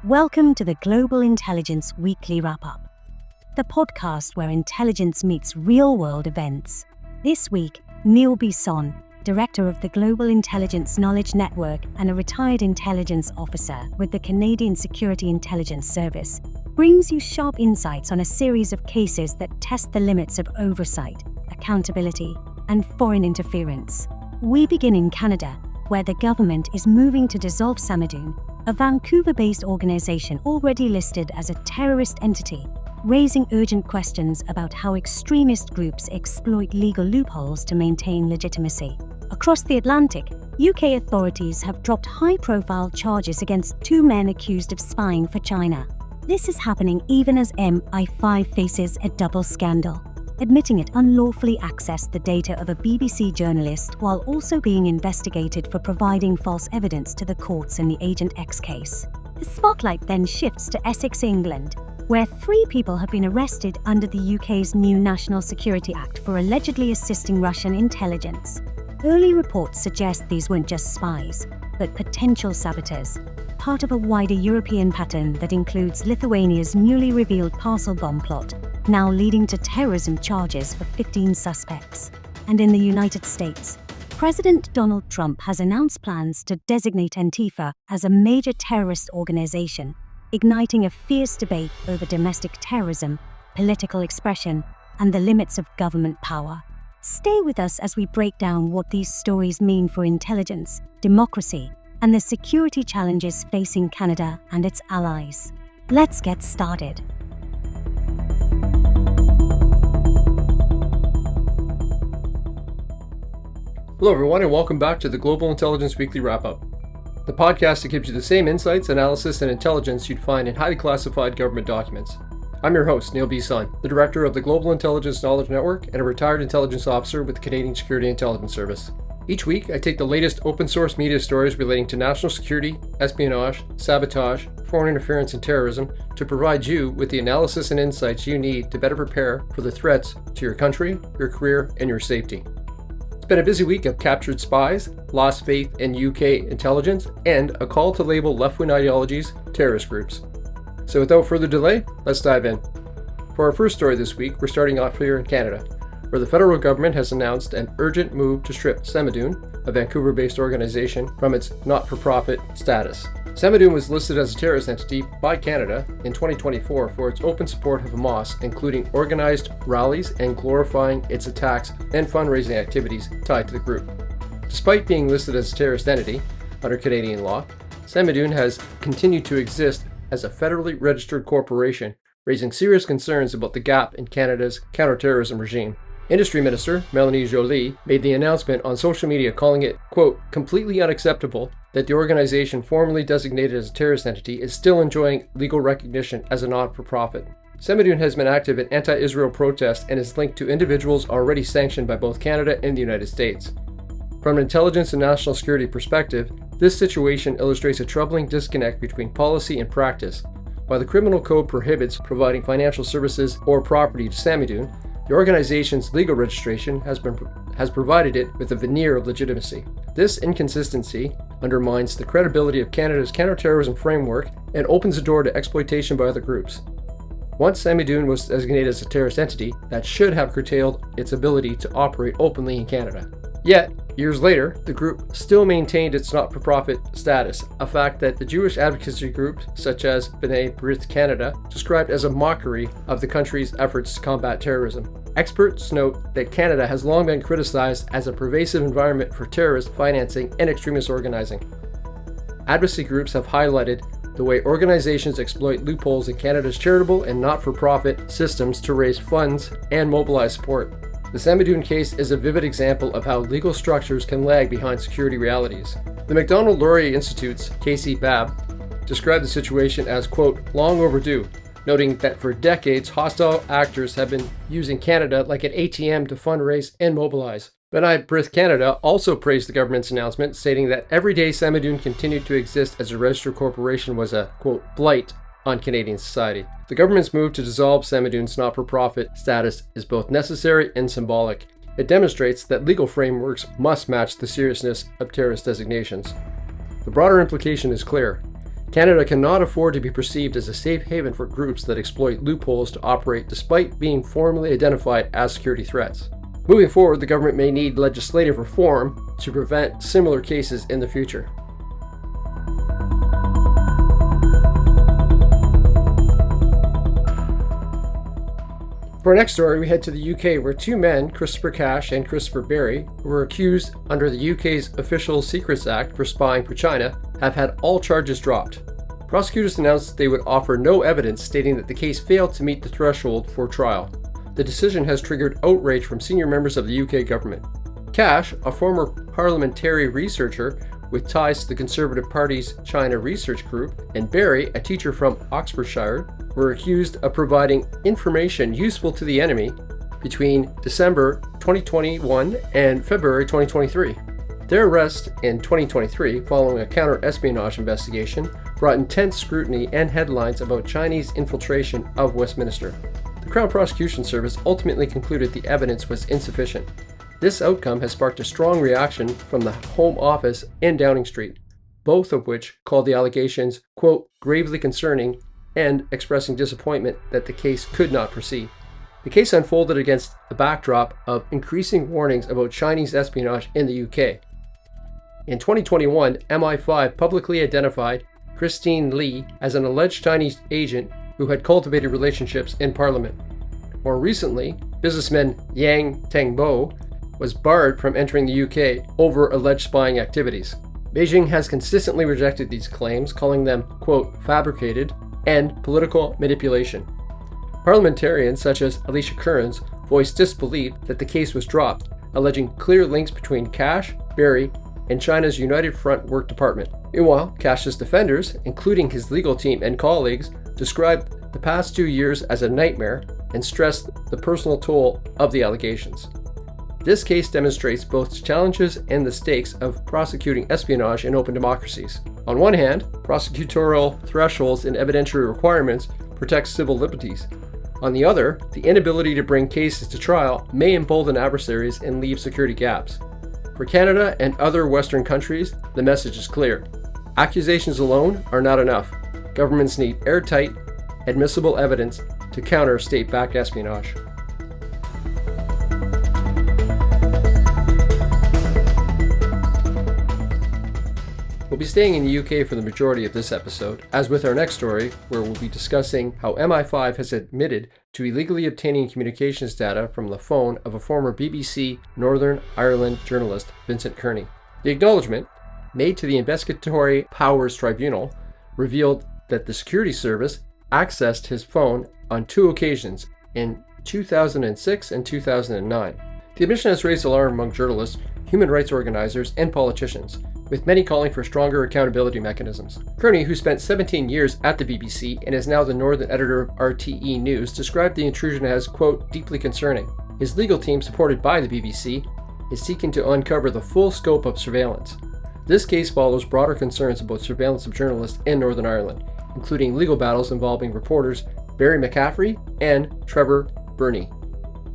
Welcome to the Global Intelligence Weekly Wrap-Up, the podcast where intelligence meets real-world events. This week, Neil Bisson, Director of the Global Intelligence Knowledge Network and a retired intelligence officer with the Canadian Security Intelligence Service, brings you sharp insights on a series of cases that test the limits of oversight, accountability, and foreign interference. We begin in Canada, where the government is moving to dissolve Samidoun, a Vancouver-based organization already listed as a terrorist entity, raising urgent questions about how extremist groups exploit legal loopholes to maintain legitimacy. Across the Atlantic, UK authorities have dropped high-profile charges against two men accused of spying for China. This is happening even as MI5 faces a double scandal, admitting it unlawfully accessed the data of a BBC journalist while also being investigated for providing false evidence to the courts in the Agent X case. The spotlight then shifts to Essex, England, where 3 people have been arrested under the UK's new National Security Act for allegedly assisting Russian intelligence. Early reports suggest these weren't just spies, but potential saboteurs, part of a wider European pattern that includes Lithuania's newly revealed parcel bomb plot, now leading to terrorism charges for 15 suspects. And in the United States, President Donald Trump has announced plans to designate Antifa as a major terrorist organization, igniting a fierce debate over domestic terrorism, political expression, and the limits of government power. Stay with us as we break down what these stories mean for intelligence, democracy, and the security challenges facing Canada and its allies. Let's get started. Hello everyone, and welcome back to the Global Intelligence Weekly Wrap-Up, the podcast that gives you the same insights, analysis, and intelligence you'd find in highly classified government documents. I'm your host, Neil Bisson, the Director of the Global Intelligence Knowledge Network and a retired intelligence officer with the Canadian Security Intelligence Service. Each week, I take the latest open-source media stories relating to national security, espionage, sabotage, foreign interference, and terrorism to provide you with the analysis and insights you need to better prepare for the threats to your country, your career, and your safety. It's been a busy week of captured spies, lost faith in UK intelligence, and a call to label left-wing ideologies terrorist groups. So without further delay, let's dive in. For our first story this week, we're starting off here in Canada, where the federal government has announced an urgent move to strip Samidoun, a Vancouver-based organization, from its not-for-profit status. Samidoun was listed as a terrorist entity by Canada in 2024 for its open support of Hamas, including organized rallies and glorifying its attacks and fundraising activities tied to the group. Despite being listed as a terrorist entity under Canadian law, Samidoun has continued to exist as a federally registered corporation, raising serious concerns about the gap in Canada's counterterrorism regime. Industry Minister Melanie Joly made the announcement on social media, calling it, quote, completely unacceptable that the organization formerly designated as a terrorist entity is still enjoying legal recognition as a not-for-profit. Samidoun has been active in anti-Israel protests and is linked to individuals already sanctioned by both Canada and the United States. From an intelligence and national security perspective, this situation illustrates a troubling disconnect between policy and practice. While the criminal code prohibits providing financial services or property to Samidoun, the organization's legal registration has provided it with a veneer of legitimacy. This inconsistency undermines the credibility of Canada's counterterrorism framework and opens the door to exploitation by other groups. Once Samidoun was designated as a terrorist entity, that should have curtailed its ability to operate openly in Canada. Yet, years later, the group still maintained its not-for-profit status, a fact that the Jewish advocacy groups such as B'nai B'rith Canada described as a mockery of the country's efforts to combat terrorism. Experts note that Canada has long been criticized as a pervasive environment for terrorist financing and extremist organizing. Advocacy groups have highlighted the way organizations exploit loopholes in Canada's charitable and not-for-profit systems to raise funds and mobilize support. The Samidoun case is a vivid example of how legal structures can lag behind security realities. The Macdonald-Laurier Institute's Casey Babb described the situation as, quote, long overdue, noting that for decades hostile actors have been using Canada like an ATM to fundraise and mobilize. B'nai B'rith Canada also praised the government's announcement, stating that every day Samidoun continued to exist as a registered corporation was a, quote, blight on Canadian society. The government's move to dissolve Samidoun's not-for-profit status is both necessary and symbolic. It demonstrates that legal frameworks must match the seriousness of terrorist designations. The broader implication is clear. Canada cannot afford to be perceived as a safe haven for groups that exploit loopholes to operate despite being formally identified as security threats. Moving forward, the government may need legislative reform to prevent similar cases in the future. For our next story, we head to the UK, where two men, Christopher Cash and Christopher Berry, who were accused under the UK's Official Secrets Act for spying for China, have had all charges dropped. Prosecutors announced they would offer no evidence, stating that the case failed to meet the threshold for trial. The decision has triggered outrage from senior members of the UK government. Cash, a former parliamentary researcher with ties to the Conservative Party's China Research Group, and Berry, a teacher from Oxfordshire, were accused of providing information useful to the enemy between December 2021 and February 2023. Their arrest in 2023, following a counter-espionage investigation, brought intense scrutiny and headlines about Chinese infiltration of Westminster. The Crown Prosecution Service ultimately concluded the evidence was insufficient. This outcome has sparked a strong reaction from the Home Office and Downing Street, both of which called the allegations, quote, gravely concerning, and expressing disappointment that the case could not proceed. The case unfolded against the backdrop of increasing warnings about Chinese espionage in the UK. In 2021, MI5 publicly identified Christine Lee as an alleged Chinese agent who had cultivated relationships in Parliament. More recently, businessman Yang Tengbo was barred from entering the UK over alleged spying activities. Beijing has consistently rejected these claims, calling them, quote, fabricated and political manipulation. Parliamentarians such as Alicia Kearns voiced disbelief that the case was dropped, alleging clear links between Cash, Berry, and China's United Front Work Department. Meanwhile, Cash's defenders, including his legal team and colleagues, described the past 2 years as a nightmare and stressed the personal toll of the allegations. This case demonstrates both the challenges and the stakes of prosecuting espionage in open democracies. On one hand, prosecutorial thresholds and evidentiary requirements protect civil liberties. On the other, the inability to bring cases to trial may embolden adversaries and leave security gaps. For Canada and other Western countries, the message is clear. Accusations alone are not enough. Governments need airtight, admissible evidence to counter state-backed espionage. We'll be staying in the UK for the majority of this episode, as with our next story, where we'll be discussing how MI5 has admitted to illegally obtaining communications data from the phone of a former BBC Northern Ireland journalist, Vincent Kearney. The acknowledgement, made to the Investigatory Powers Tribunal, revealed that the security service accessed his phone on 2 occasions, in 2006 and 2009. The admission has raised alarm among journalists, human rights organizers, and politicians, with many calling for stronger accountability mechanisms. Kearney, who spent 17 years at the BBC and is now the Northern editor of RTE News, described the intrusion as, quote, deeply concerning. His legal team, supported by the BBC, is seeking to uncover the full scope of surveillance. This case follows broader concerns about surveillance of journalists in Northern Ireland, including legal battles involving reporters Barry McCaffrey and Trevor Burney.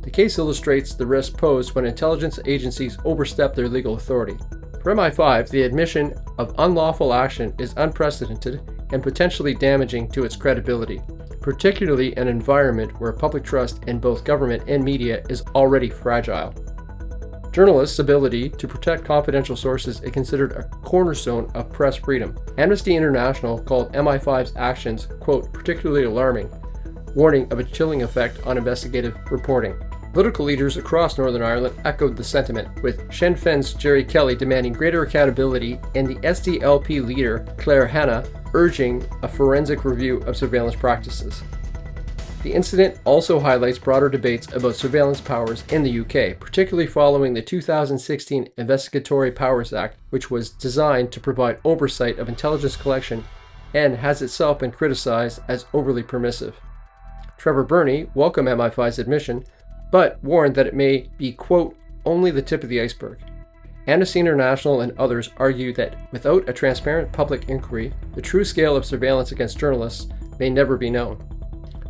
The case illustrates the risk posed when intelligence agencies overstep their legal authority. For MI5, the admission of unlawful action is unprecedented and potentially damaging to its credibility, particularly in an environment where public trust in both government and media is already fragile. Journalists' ability to protect confidential sources is considered a cornerstone of press freedom. Amnesty International called MI5's actions, quote, particularly alarming, warning of a chilling effect on investigative reporting. Political leaders across Northern Ireland echoed the sentiment, with Sinn Féin's Jerry Kelly demanding greater accountability and the SDLP leader, Claire Hanna, urging a forensic review of surveillance practices. The incident also highlights broader debates about surveillance powers in the UK, particularly following the 2016 Investigatory Powers Act, which was designed to provide oversight of intelligence collection and has itself been criticized as overly permissive. Trevor Burney welcomed MI5's admission, but warned that it may be, quote, only the tip of the iceberg. Amnesty International and others argue that without a transparent public inquiry, the true scale of surveillance against journalists may never be known.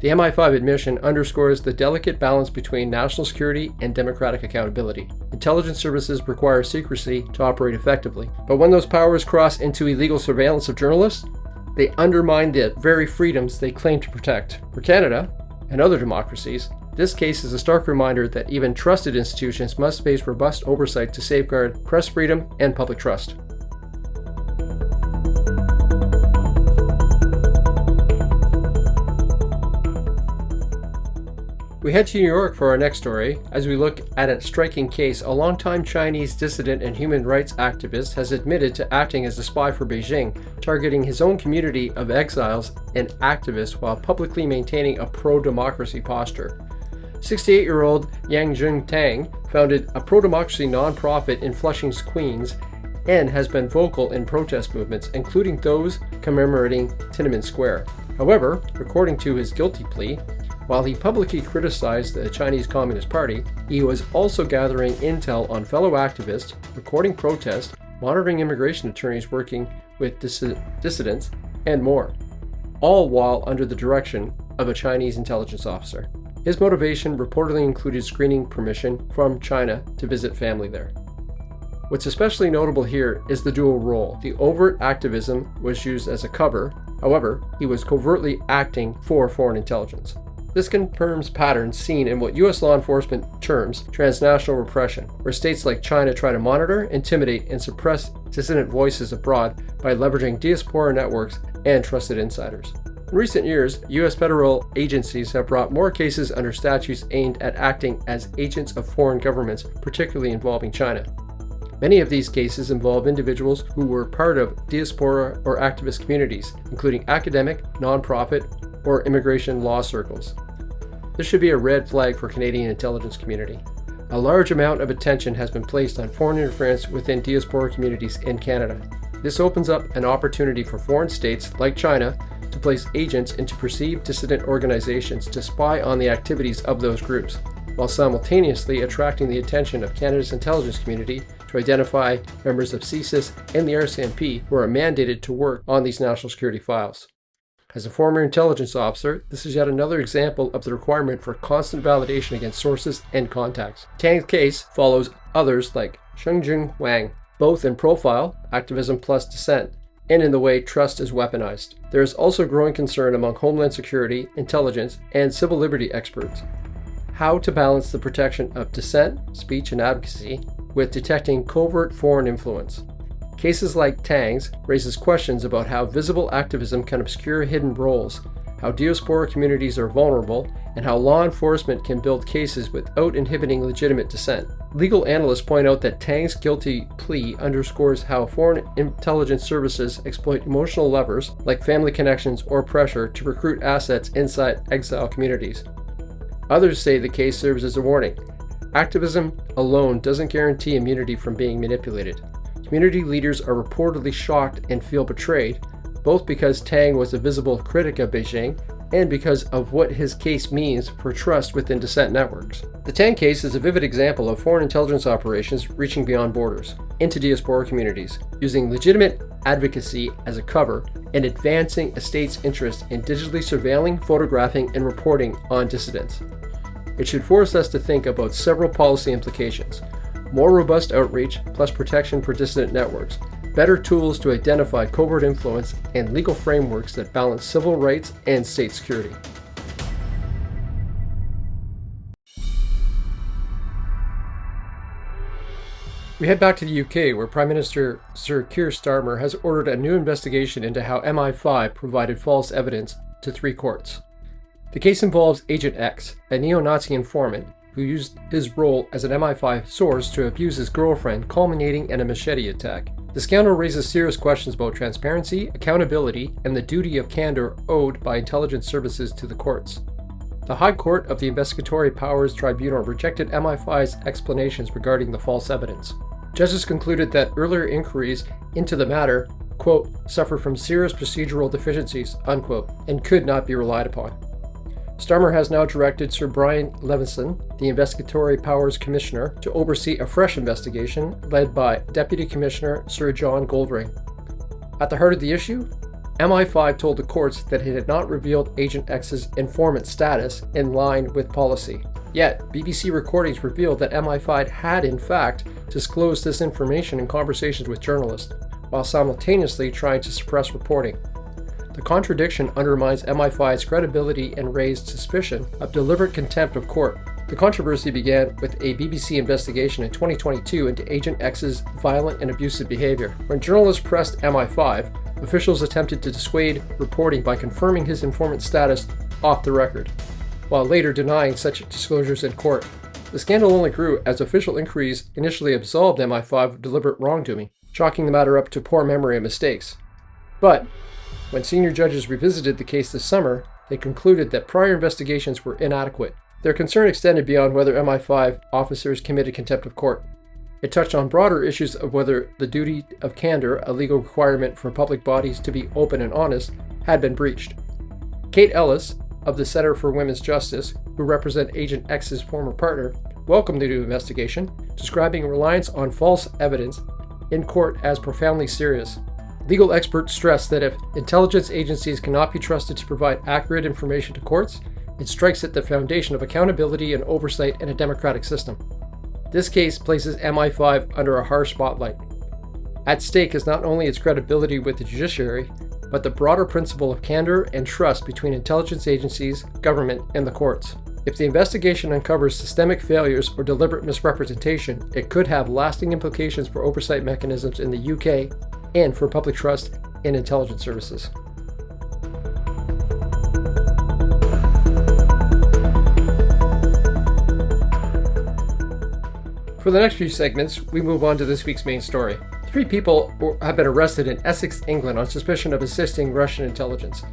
The MI5 admission underscores the delicate balance between national security and democratic accountability. Intelligence services require secrecy to operate effectively, but when those powers cross into illegal surveillance of journalists, they undermine the very freedoms they claim to protect. For Canada and other democracies, this case is a stark reminder that even trusted institutions must face robust oversight to safeguard press freedom and public trust. We head to New York for our next story as we look at a striking case. A longtime Chinese dissident and human rights activist has admitted to acting as a spy for Beijing, targeting his own community of exiles and activists while publicly maintaining a pro-democracy posture. 68-year-old Yang Jun Tang founded a pro-democracy nonprofit in Flushing's Queens and has been vocal in protest movements, including those commemorating Tiananmen Square. However, according to his guilty plea, while he publicly criticized the Chinese Communist Party, he was also gathering intel on fellow activists, recording protests, monitoring immigration attorneys working with dissidents, and more, all while under the direction of a Chinese intelligence officer. His motivation reportedly included screening permission from China to visit family there. What's especially notable here is the dual role. The overt activism was used as a cover, however, he was covertly acting for foreign intelligence. This confirms patterns seen in what U.S. law enforcement terms transnational repression, where states like China try to monitor, intimidate, and suppress dissident voices abroad by leveraging diaspora networks and trusted insiders. In recent years, U.S. federal agencies have brought more cases under statutes aimed at acting as agents of foreign governments, particularly involving China. Many of these cases involve individuals who were part of diaspora or activist communities, including academic, nonprofit, or immigration law circles. This should be a red flag for Canadian intelligence community. A large amount of attention has been placed on foreign interference within diaspora communities in Canada. This opens up an opportunity for foreign states like China to place agents into perceived dissident organizations to spy on the activities of those groups, while simultaneously attracting the attention of Canada's intelligence community to identify members of CSIS and the RCMP who are mandated to work on these national security files. As a former intelligence officer, this is yet another example of the requirement for constant validation against sources and contacts. Tang's case follows others like Shengjun Wang, both in profile, activism plus dissent, and in the way trust is weaponized. There is also growing concern among Homeland Security, intelligence, and civil liberty experts how to balance the protection of dissent, speech, and advocacy with detecting covert foreign influence. Cases like Tang's raises questions about how visible activism can obscure hidden roles, how diaspora communities are vulnerable, and how law enforcement can build cases without inhibiting legitimate dissent. Legal analysts point out that Tang's guilty plea underscores how foreign intelligence services exploit emotional levers like family connections or pressure to recruit assets inside exile communities. Others say the case serves as a warning. Activism alone doesn't guarantee immunity from being manipulated. Community leaders are reportedly shocked and feel betrayed, both because Tang was a visible critic of Beijing and because of what his case means for trust within dissent networks. The Tang case is a vivid example of foreign intelligence operations reaching beyond borders, into diaspora communities, using legitimate advocacy as a cover and advancing a state's interest in digitally surveilling, photographing, and reporting on dissidents. It should force us to think about several policy implications. More robust outreach, plus protection for dissident networks, better tools to identify covert influence, and legal frameworks that balance civil rights and state security. We head back to the UK, where Prime Minister Sir Keir Starmer has ordered a new investigation into how MI5 provided false evidence to 3 courts. The case involves Agent X, a neo-Nazi informant who used his role as an MI5 source to abuse his girlfriend, culminating in a machete attack. The scandal raises serious questions about transparency, accountability, and the duty of candor owed by intelligence services to the courts. The High Court of the Investigatory Powers Tribunal rejected MI5's explanations regarding the false evidence. Judges concluded that earlier inquiries into the matter, quote, suffer from serious procedural deficiencies, unquote, and could not be relied upon. Starmer has now directed Sir Brian Leveson, the Investigatory Powers Commissioner, to oversee a fresh investigation led by Deputy Commissioner Sir John Goldring. At the heart of the issue, MI5 told the courts that it had not revealed Agent X's informant status in line with policy. Yet, BBC recordings revealed that MI5 had, in fact, disclosed this information in conversations with journalists, while simultaneously trying to suppress reporting. The contradiction undermines MI5's credibility and raised suspicion of deliberate contempt of court. The controversy began with a BBC investigation in 2022 into Agent X's violent and abusive behavior. When journalists pressed MI5, officials attempted to dissuade reporting by confirming his informant status off the record, while later denying such disclosures in court. The scandal only grew as official inquiries initially absolved MI5 of deliberate wrongdoing, chalking the matter up to poor memory and mistakes. But when senior judges revisited the case this summer, they concluded that prior investigations were inadequate. Their concern extended beyond whether MI5 officers committed contempt of court. It touched on broader issues of whether the duty of candor, a legal requirement for public bodies to be open and honest, had been breached. Kate Ellis, of the Center for Women's Justice, who represent Agent X's former partner, welcomed the new investigation, describing reliance on false evidence in court as profoundly serious. Legal experts stress that if intelligence agencies cannot be trusted to provide accurate information to courts, it strikes at the foundation of accountability and oversight in a democratic system. This case places MI5 under a harsh spotlight. At stake is not only its credibility with the judiciary, but the broader principle of candor and trust between intelligence agencies, government, and the courts. If the investigation uncovers systemic failures or deliberate misrepresentation, it could have lasting implications for oversight mechanisms in the UK and for public trust in intelligence services. For the next few segments, we move on to this week's main story. 3 people have been arrested in Essex, England on suspicion of assisting Russian intelligence.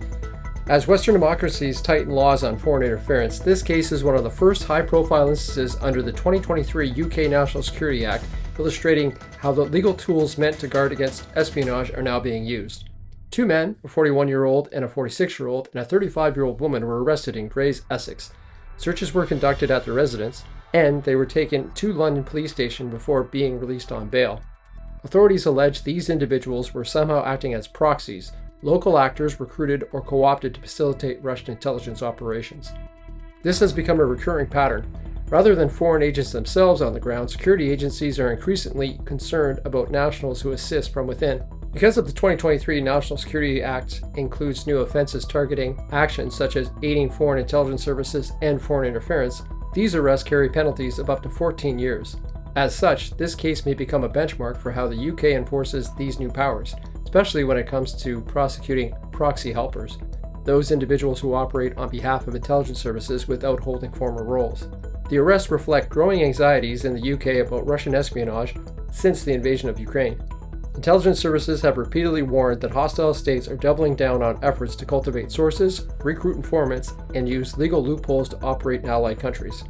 As Western democracies tighten laws on foreign interference, this case is one of the first high-profile instances under the 2023 UK National Security Act, illustrating how the legal tools meant to guard against espionage are now being used. 2 men, a 41-year-old and a 46-year-old, and a 35-year-old woman were arrested in Grays, Essex. Searches were conducted at their residence, and they were taken to London Police Station before being released on bail. Authorities allege these individuals were somehow acting as proxies, local actors recruited or co-opted to facilitate Russian intelligence operations. This has become a recurring pattern. Rather than foreign agents themselves on the ground, security agencies are increasingly concerned about nationals who assist from within. Because of the 2023 National Security Act includes new offenses targeting actions such as aiding foreign intelligence services and foreign interference, these arrests carry penalties of up to 14 years. As such, this case may become a benchmark for how the UK enforces these new powers, especially when it comes to prosecuting proxy helpers, those individuals who operate on behalf of intelligence services without holding formal roles. The arrests reflect growing anxieties in the UK about Russian espionage since the invasion of Ukraine. Intelligence services have repeatedly warned that hostile states are doubling down on efforts to cultivate sources, recruit informants, and use legal loopholes to operate in allied countries.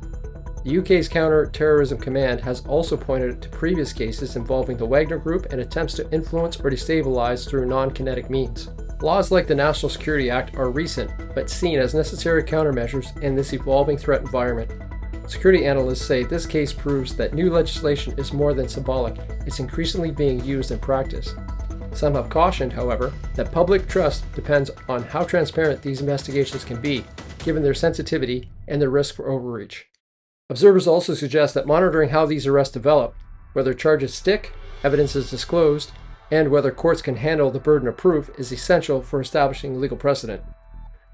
The UK's Counter-Terrorism Command has also pointed to previous cases involving the Wagner Group and attempts to influence or destabilize through non-kinetic means. Laws like the National Security Act are recent, but seen as necessary countermeasures in this evolving threat environment. Security analysts say this case proves that new legislation is more than symbolic, it's increasingly being used in practice. Some have cautioned, however, that public trust depends on how transparent these investigations can be, given their sensitivity and the risk for overreach. Observers also suggest that monitoring how these arrests develop, whether charges stick, evidence is disclosed, and whether courts can handle the burden of proof is essential for establishing legal precedent.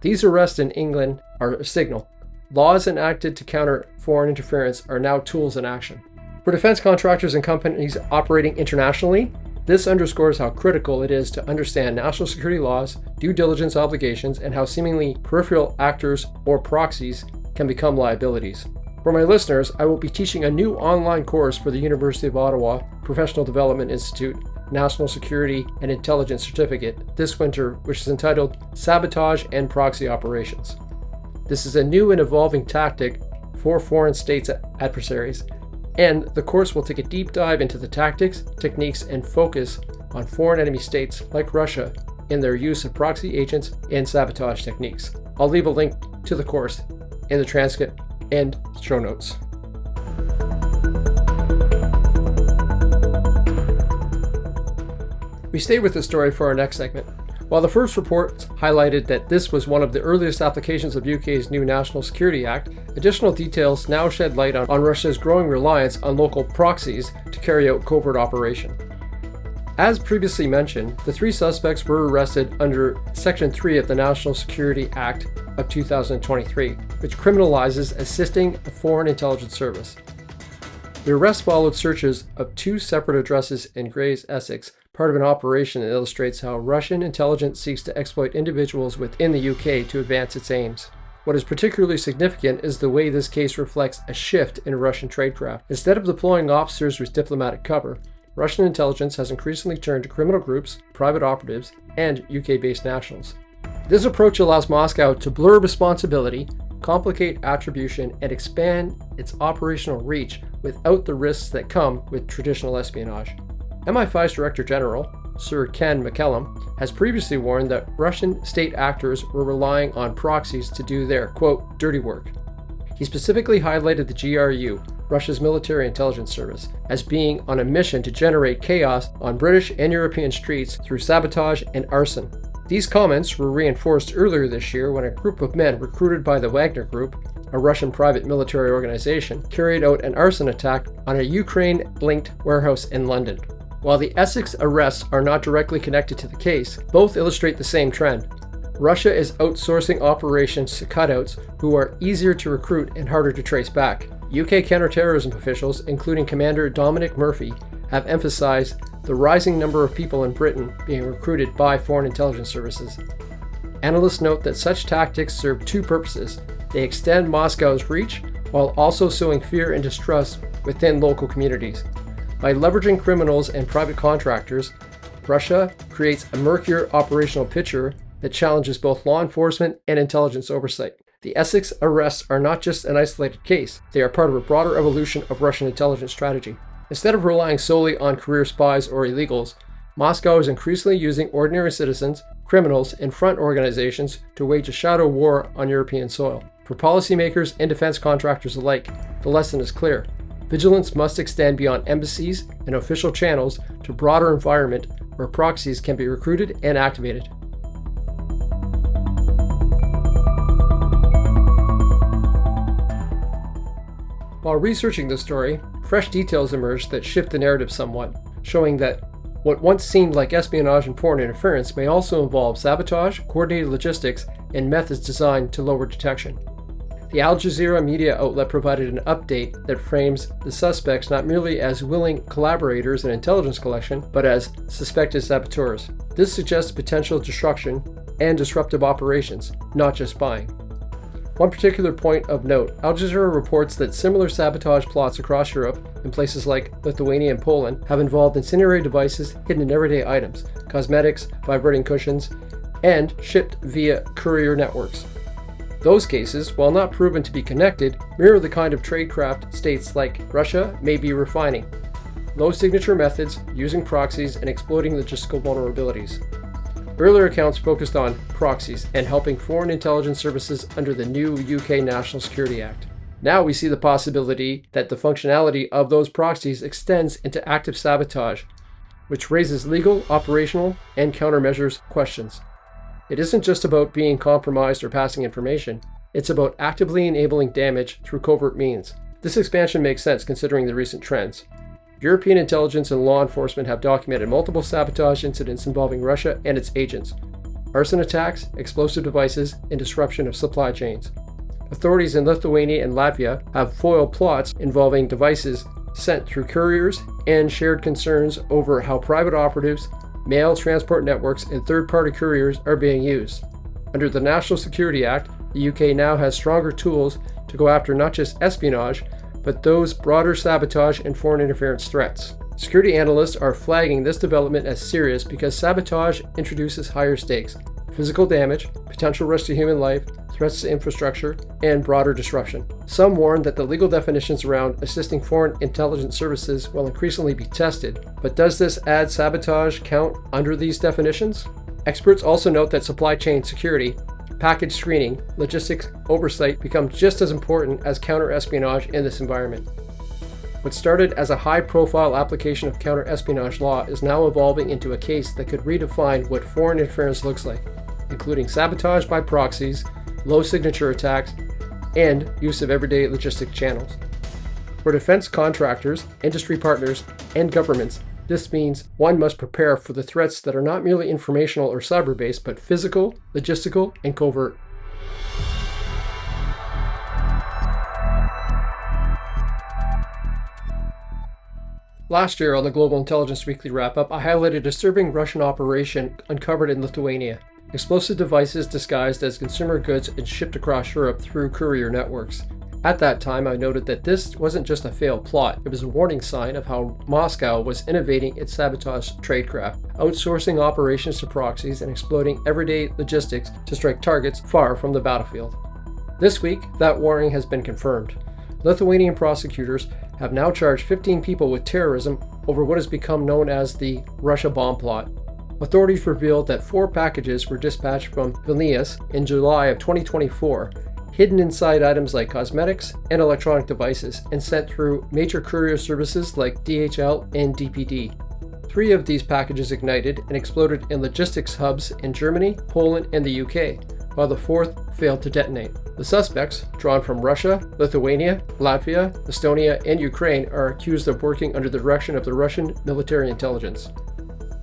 These arrests in England are a signal. Laws enacted to counter foreign interference are now tools in action. For defense contractors and companies operating internationally, this underscores how critical it is to understand national security laws, due diligence obligations, and how seemingly peripheral actors or proxies can become liabilities. For my listeners, I will be teaching a new online course for the University of Ottawa Professional Development Institute National Security and Intelligence Certificate this winter, which is entitled Sabotage and Proxy Operations. This is a new and evolving tactic for foreign states' adversaries, and the course will take a deep dive into the tactics, techniques, and focus on foreign enemy states like Russia in their use of proxy agents and sabotage techniques. I'll leave a link to the course in the transcript and show notes. We stay with the story for our next segment. While the first reports highlighted that this was one of the earliest applications of UK's new National Security Act, additional details now shed light on Russia's growing reliance on local proxies to carry out covert operation. As previously mentioned, the 3 suspects were arrested under Section 3 of the National Security Act of 2023, which criminalizes assisting a foreign intelligence service. The arrest followed searches of 2 separate addresses in Grays, Essex, part of an operation that illustrates how Russian intelligence seeks to exploit individuals within the UK to advance its aims. What is particularly significant is the way this case reflects a shift in Russian tradecraft. Instead of deploying officers with diplomatic cover, Russian intelligence has increasingly turned to criminal groups, private operatives, and UK-based nationals. This approach allows Moscow to blur responsibility, complicate attribution, and expand its operational reach without the risks that come with traditional espionage. MI5's Director General, Sir Ken McCallum, has previously warned that Russian state actors were relying on proxies to do their, quote, dirty work. He specifically highlighted the GRU, Russia's military intelligence service, as being on a mission to generate chaos on British and European streets through sabotage and arson. These comments were reinforced earlier this year when a group of men recruited by the Wagner Group, a Russian private military organization, carried out an arson attack on a Ukraine-linked warehouse in London. While the Essex arrests are not directly connected to the case, both illustrate the same trend. Russia is outsourcing operations to cutouts who are easier to recruit and harder to trace back. UK counterterrorism officials, including Commander Dominic Murphy, have emphasized the rising number of people in Britain being recruited by foreign intelligence services. Analysts note that such tactics serve 2 purposes. They extend Moscow's reach while also sowing fear and distrust within local communities. By leveraging criminals and private contractors, Russia creates a murkier operational picture that challenges both law enforcement and intelligence oversight. The Essex arrests are not just an isolated case, they are part of a broader evolution of Russian intelligence strategy. Instead of relying solely on career spies or illegals, Moscow is increasingly using ordinary citizens, criminals, and front organizations to wage a shadow war on European soil. For policymakers and defense contractors alike, the lesson is clear. Vigilance must extend beyond embassies and official channels to a broader environment where proxies can be recruited and activated. While researching the story, fresh details emerged that shift the narrative somewhat, showing that what once seemed like espionage and foreign interference may also involve sabotage, coordinated logistics, and methods designed to lower detection. The Al Jazeera media outlet provided an update that frames the suspects not merely as willing collaborators in intelligence collection, but as suspected saboteurs. This suggests potential destruction and disruptive operations, not just spying. One particular point of note, Al Jazeera reports that similar sabotage plots across Europe, in places like Lithuania and Poland, have involved incendiary devices hidden in everyday items, cosmetics, vibrating cushions, and shipped via courier networks. Those cases, while not proven to be connected, mirror the kind of tradecraft states like Russia may be refining. Low signature methods, using proxies, and exploiting logistical vulnerabilities. Earlier accounts focused on proxies and helping foreign intelligence services under the new UK National Security Act. Now we see the possibility that the functionality of those proxies extends into active sabotage, which raises legal, operational, and countermeasures questions. It isn't just about being compromised or passing information, it's about actively enabling damage through covert means. This expansion makes sense considering the recent trends. European intelligence and law enforcement have documented multiple sabotage incidents involving Russia and its agents, arson attacks, explosive devices, and disruption of supply chains. Authorities in Lithuania and Latvia have foiled plots involving devices sent through couriers and shared concerns over how private operatives, mail transport networks, and third-party couriers are being used. Under the National Security Act, the UK now has stronger tools to go after not just espionage, but those broader sabotage and foreign interference threats. Security analysts are flagging this development as serious because sabotage introduces higher stakes, physical damage, potential risk to human life, threats to infrastructure, and broader disruption. Some warn that the legal definitions around assisting foreign intelligence services will increasingly be tested, but does this add sabotage count under these definitions? Experts also note that supply chain security, package screening, logistics oversight become just as important as counter-espionage in this environment. What started as a high-profile application of counter-espionage law is now evolving into a case that could redefine what foreign interference looks like, including sabotage by proxies, low-signature attacks, and use of everyday logistic channels. For defense contractors, industry partners, and governments, this means one must prepare for the threats that are not merely informational or cyber-based, but physical, logistical, and covert. Last year on the Global Intelligence Weekly Wrap-Up, I highlighted a disturbing Russian operation uncovered in Lithuania. Explosive devices disguised as consumer goods and shipped across Europe through courier networks. At that time, I noted that this wasn't just a failed plot, it was a warning sign of how Moscow was innovating its sabotage tradecraft, outsourcing operations to proxies and exploiting everyday logistics to strike targets far from the battlefield. This week, that warning has been confirmed. Lithuanian prosecutors have now charged 15 people with terrorism over what has become known as the Russia bomb plot. Authorities revealed that 4 packages were dispatched from Vilnius in July of 2024, hidden inside items like cosmetics and electronic devices, and sent through major courier services like DHL and DPD. 3 of these packages ignited and exploded in logistics hubs in Germany, Poland, and the UK, while the 4th failed to detonate. The suspects, drawn from Russia, Lithuania, Latvia, Estonia, and Ukraine, are accused of working under the direction of the Russian military intelligence.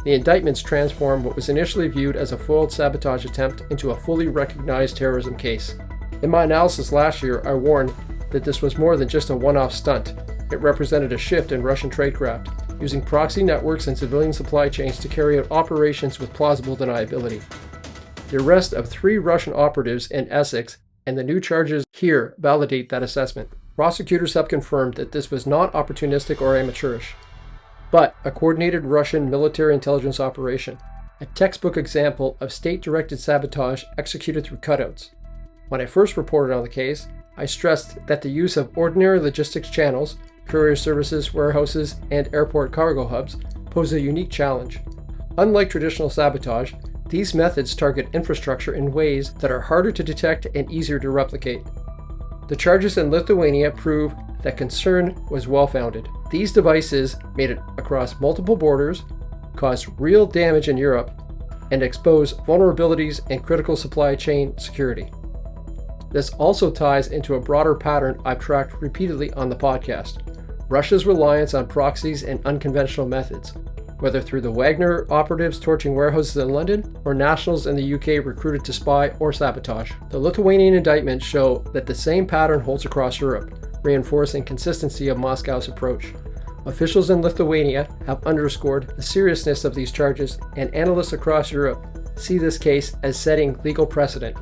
The indictments transformed what was initially viewed as a foiled sabotage attempt into a fully recognized terrorism case. In my analysis last year, I warned that this was more than just a one-off stunt. It represented a shift in Russian tradecraft, using proxy networks and civilian supply chains to carry out operations with plausible deniability. The arrest of 3 Russian operatives in Essex and the new charges here validate that assessment. Prosecutors have confirmed that this was not opportunistic or amateurish, but a coordinated Russian military intelligence operation, a textbook example of state-directed sabotage executed through cutouts. When I first reported on the case, I stressed that the use of ordinary logistics channels, courier services, warehouses, and airport cargo hubs pose a unique challenge. Unlike traditional sabotage, these methods target infrastructure in ways that are harder to detect and easier to replicate. The charges in Lithuania prove that concern was well-founded. These devices made it across multiple borders, caused real damage in Europe, and expose vulnerabilities in critical supply chain security. This also ties into a broader pattern I've tracked repeatedly on the podcast: Russia's reliance on proxies and unconventional methods, whether through the Wagner operatives torching warehouses in London or nationals in the UK recruited to spy or sabotage. The Lithuanian indictments show that the same pattern holds across Europe, reinforcing consistency of Moscow's approach. Officials in Lithuania have underscored the seriousness of these charges, and analysts across Europe see this case as setting legal precedent.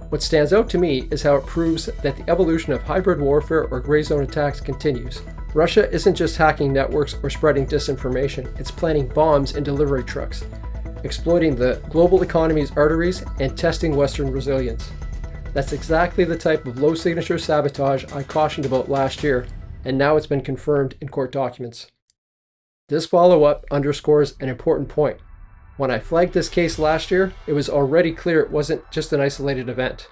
What stands out to me is how it proves that the evolution of hybrid warfare or gray zone attacks continues. Russia isn't just hacking networks or spreading disinformation, it's planting bombs in delivery trucks, exploiting the global economy's arteries and testing Western resilience. That's exactly the type of low-signature sabotage I cautioned about last year, and now it's been confirmed in court documents. This follow-up underscores an important point. When I flagged this case last year, it was already clear it wasn't just an isolated event.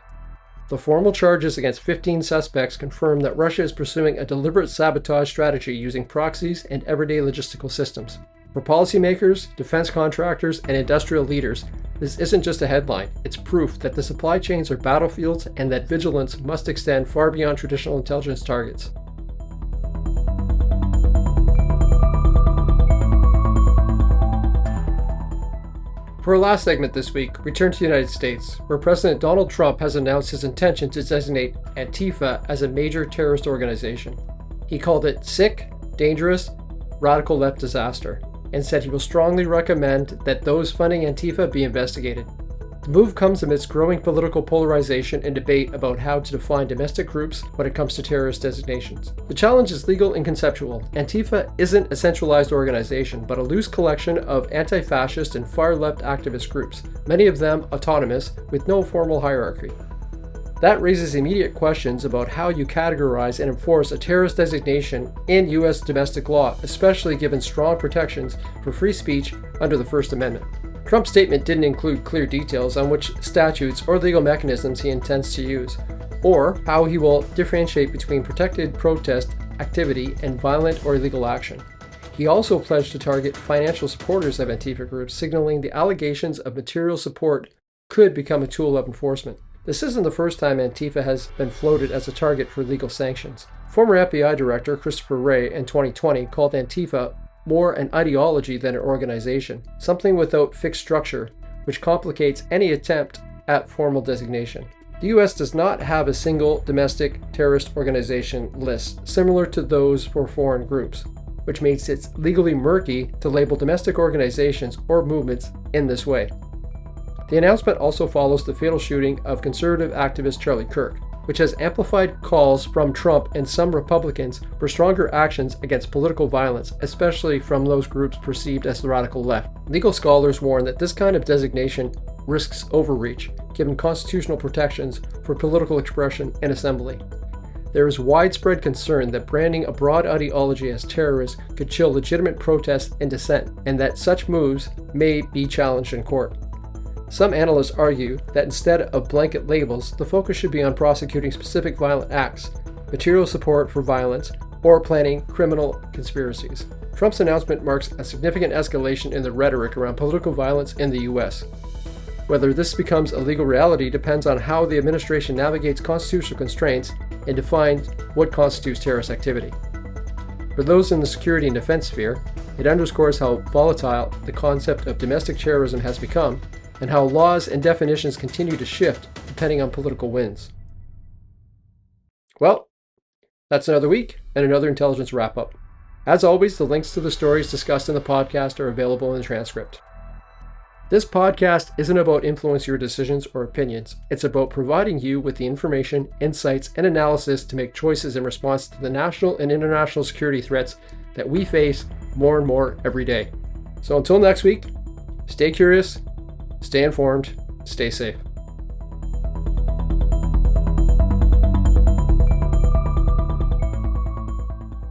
The formal charges against 15 suspects confirm that Russia is pursuing a deliberate sabotage strategy using proxies and everyday logistical systems. For policymakers, defense contractors, and industrial leaders, this isn't just a headline, it's proof that the supply chains are battlefields and that vigilance must extend far beyond traditional intelligence targets. For our last segment this week, we turn to the United States, where President Donald Trump has announced his intention to designate Antifa as a major terrorist organization. He called it sick, dangerous, radical left disaster, and said he will strongly recommend that those funding Antifa be investigated. The move comes amidst growing political polarization and debate about how to define domestic groups when it comes to terrorist designations. The challenge is legal and conceptual. Antifa isn't a centralized organization, but a loose collection of anti-fascist and far-left activist groups, many of them autonomous, with no formal hierarchy. That raises immediate questions about how you categorize and enforce a terrorist designation in U.S. domestic law, especially given strong protections for free speech under the First Amendment. Trump's statement didn't include clear details on which statutes or legal mechanisms he intends to use, or how he will differentiate between protected protest activity and violent or illegal action. He also pledged to target financial supporters of Antifa groups, signaling the allegations of material support could become a tool of enforcement. This isn't the first time Antifa has been floated as a target for legal sanctions. Former FBI Director Christopher Wray in 2020 called Antifa more an ideology than an organization, something without fixed structure, which complicates any attempt at formal designation. The US does not have a single domestic terrorist organization list similar to those for foreign groups, which makes it legally murky to label domestic organizations or movements in this way. The announcement also follows the fatal shooting of conservative activist Charlie Kirk, which has amplified calls from Trump and some Republicans for stronger actions against political violence, especially from those groups perceived as the radical left. Legal scholars warn that this kind of designation risks overreach, given constitutional protections for political expression and assembly. There is widespread concern that branding a broad ideology as terrorist could chill legitimate protest and dissent, and that such moves may be challenged in court. Some analysts argue that instead of blanket labels, the focus should be on prosecuting specific violent acts, material support for violence, or planning criminal conspiracies. Trump's announcement marks a significant escalation in the rhetoric around political violence in the US. Whether this becomes a legal reality depends on how the administration navigates constitutional constraints and defines what constitutes terrorist activity. For those in the security and defense sphere, it underscores how volatile the concept of domestic terrorism has become, and how laws and definitions continue to shift depending on political winds. Well, that's another week and another intelligence wrap-up. As always, the links to the stories discussed in the podcast are available in the transcript. This podcast isn't about influencing your decisions or opinions. It's about providing you with the information, insights, and analysis to make choices in response to the national and international security threats that we face more and more every day. So until next week, stay curious, stay informed, stay safe.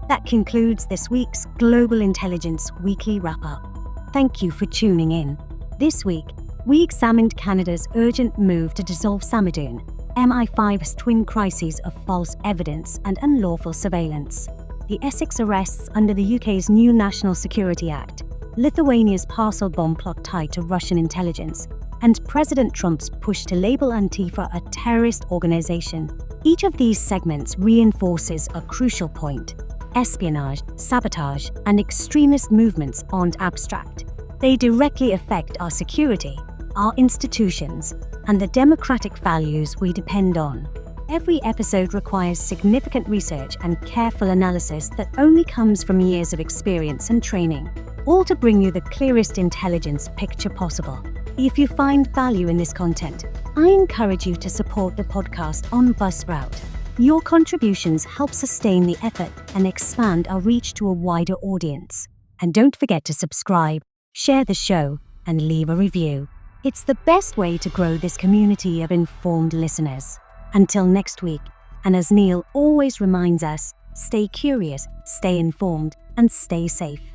That concludes this week's Global Intelligence Weekly Wrap-Up. Thank you for tuning in. This week, we examined Canada's urgent move to dissolve Samidoun, MI5's twin crises of false evidence and unlawful surveillance, the Essex arrests under the UK's new National Security Act, Lithuania's parcel bomb plot tied to Russian intelligence, and President Trump's push to label Antifa a terrorist organization. Each of these segments reinforces a crucial point. Espionage, sabotage, and extremist movements aren't abstract. They directly affect our security, our institutions, and the democratic values we depend on. Every episode requires significant research and careful analysis that only comes from years of experience and training, all to bring you the clearest intelligence picture possible. If you find value in this content, I encourage you to support the podcast on Buzzsprout. Your contributions help sustain the effort and expand our reach to a wider audience. And don't forget to subscribe, share the show, and leave a review. It's the best way to grow this community of informed listeners. Until next week, and as Neil always reminds us, stay curious, stay informed, and stay safe.